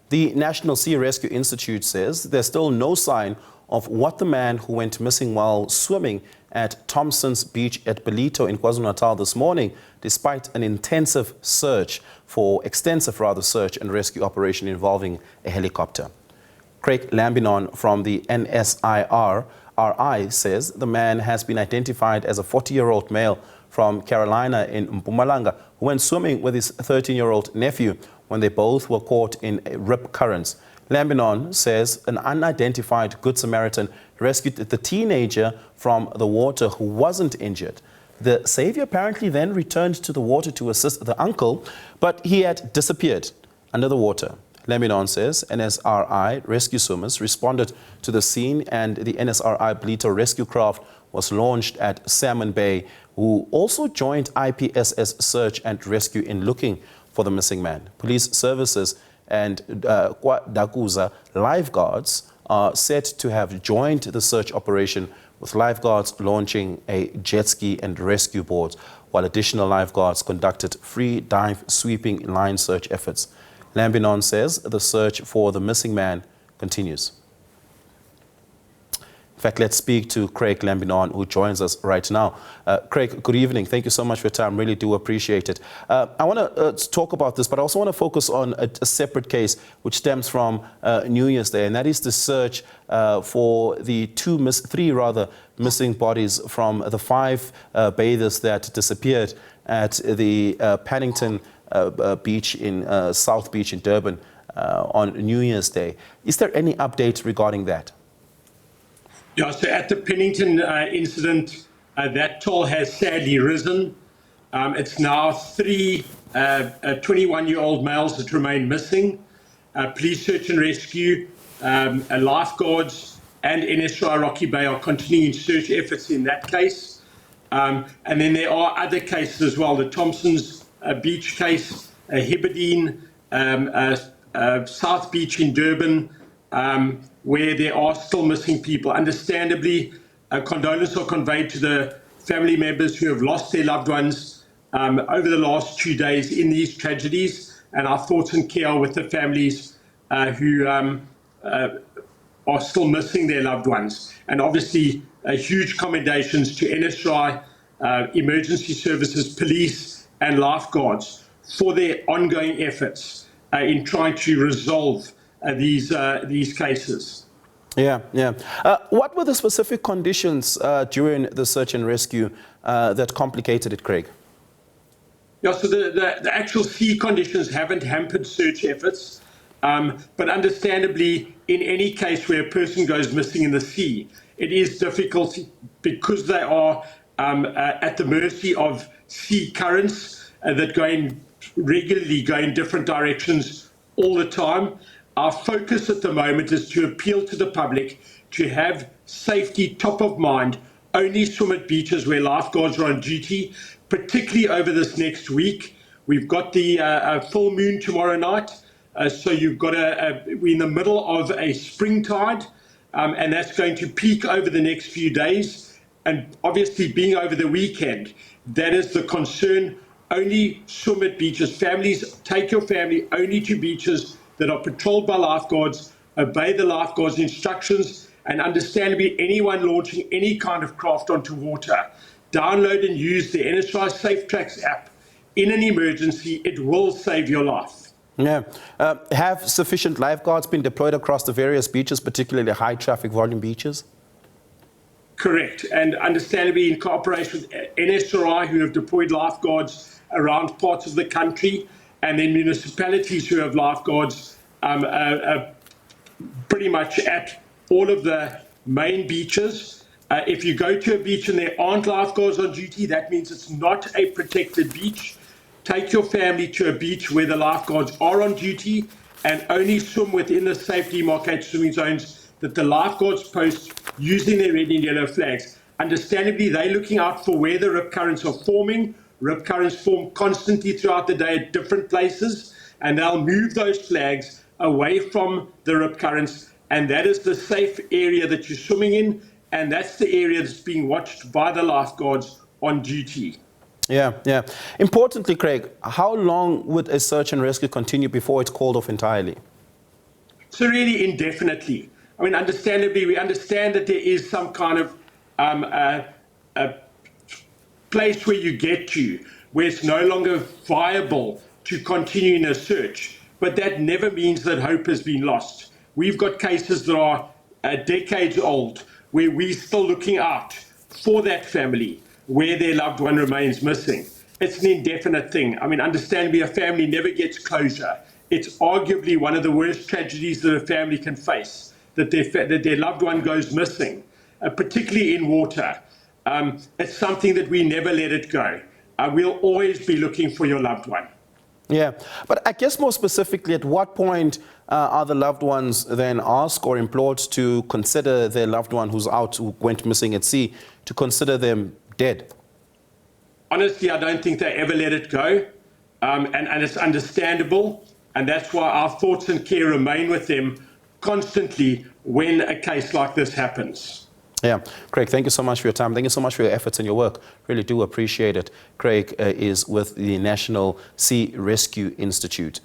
The National Sea Rescue Institute says there's still no sign of what the man who went missing while swimming at Thompsons Beach at Ballito in KwaZulu-Natal this morning, despite an extensive search and rescue operation involving a helicopter. Craig Lambinon from the NSIR-RI says the man has been identified as a 40-year-old male from Carolina in Mpumalanga who went swimming with his 13-year-old nephew when they both were caught in rip currents. Lambinon says an unidentified Good Samaritan rescued the teenager from the water who wasn't injured. The savior apparently then returned to the water to assist the uncle, but he had disappeared under the water. Lambinon says NSRI rescue swimmers responded to the scene and the NSRI Ballito rescue craft was launched at Salmon Bay, who also joined IPSS search and rescue in looking for the missing man. Police services and KwaDakuza lifeguards are said to have joined the search operation, with lifeguards launching a jet ski and rescue board, while additional lifeguards conducted free dive sweeping line search efforts. Lambinon says the search for the missing man continues. In fact, let's speak to Craig Lambinon, who joins us right now. Craig, good evening. Thank you so much for your time. Really do appreciate it. I want to talk about this, but I also want to focus on a separate case which stems from New Year's Day, and that is the search for the three missing bodies from the 5 bathers that disappeared at the Paddington Beach in South Beach in Durban on New Year's Day. Is there any update regarding that? Yeah, so at the Pennington incident, that toll has sadly risen. It's now 3 21-year-old males that remain missing. Police search and rescue, lifeguards and NSI Rocky Bay are continuing search efforts in that case. And then there are other cases as well, the Thompsons Beach case, Hebridean, South Beach in Durban, where there are still missing people. Understandably, condolences are conveyed to the family members who have lost their loved ones over the last 2 days in these tragedies, and our thoughts and care are with the families who are still missing their loved ones. And obviously, huge commendations to NSI, emergency services, police and lifeguards for their ongoing efforts in trying to resolve these cases. Yeah. What were the specific conditions during the search and rescue that complicated it, Craig? Yeah, so the actual sea conditions haven't hampered search efforts, but understandably, in any case where a person goes missing in the sea, it is difficult because they are at the mercy of sea currents that regularly go in different directions all the time. Our focus at the moment is to appeal to the public to have safety top of mind, only swim at beaches where lifeguards are on duty, particularly over this next week. We've got the full moon tomorrow night, so you've got we're in the middle of a spring tide, and that's going to peak over the next few days. And obviously being over the weekend, that is the concern. Only swim at beaches. Families, take your family only to beaches that are patrolled by lifeguards, obey the lifeguards' instructions, and understandably, anyone launching any kind of craft onto water, download and use the NSI Safe Tracks app. In an emergency, it will save your life. Yeah. Have sufficient lifeguards been deployed across the various beaches, particularly high traffic volume beaches? Correct. And understandably, in cooperation with NSRI, who have deployed lifeguards around parts of the country, and then municipalities who have lifeguards pretty much at all of the main beaches. If you go to a beach and there aren't lifeguards on duty, that means it's not a protected beach. Take your family to a beach where the lifeguards are on duty and only swim within the safe demarcated swimming zones that the lifeguards post using their red and yellow flags. Understandably, they're looking out for where the rip currents are forming. Rip currents form constantly throughout the day at different places, and they'll move those flags away from the rip currents, and that is the safe area that you're swimming in, and that's the area that's being watched by the lifeguards on duty. Yeah. Importantly, Craig, how long would a search and rescue continue before it's called off entirely? So really indefinitely. I mean, understandably, we understand that there is some kind of a place where you get to, where it's no longer viable to continue in a search. But that never means that hope has been lost. We've got cases that are decades old, where we're still looking out for that family, where their loved one remains missing. It's an indefinite thing. I mean, understandably, a family never gets closure. It's arguably one of the worst tragedies that a family can face, that their loved one goes missing, particularly in water. It's something that we never let it go. We'll always be looking for your loved one. Yeah, but I guess more specifically, at what point are the loved ones then asked or implored to consider their loved one who's out, who went missing at sea, to consider them dead? Honestly, I don't think they ever let it go, and it's understandable, and that's why our thoughts and care remain with them constantly when a case like this happens. Yeah, Craig, thank you so much for your time. Thank you so much for your efforts and your work. Really do appreciate it. Craig is with the National Sea Rescue Institute.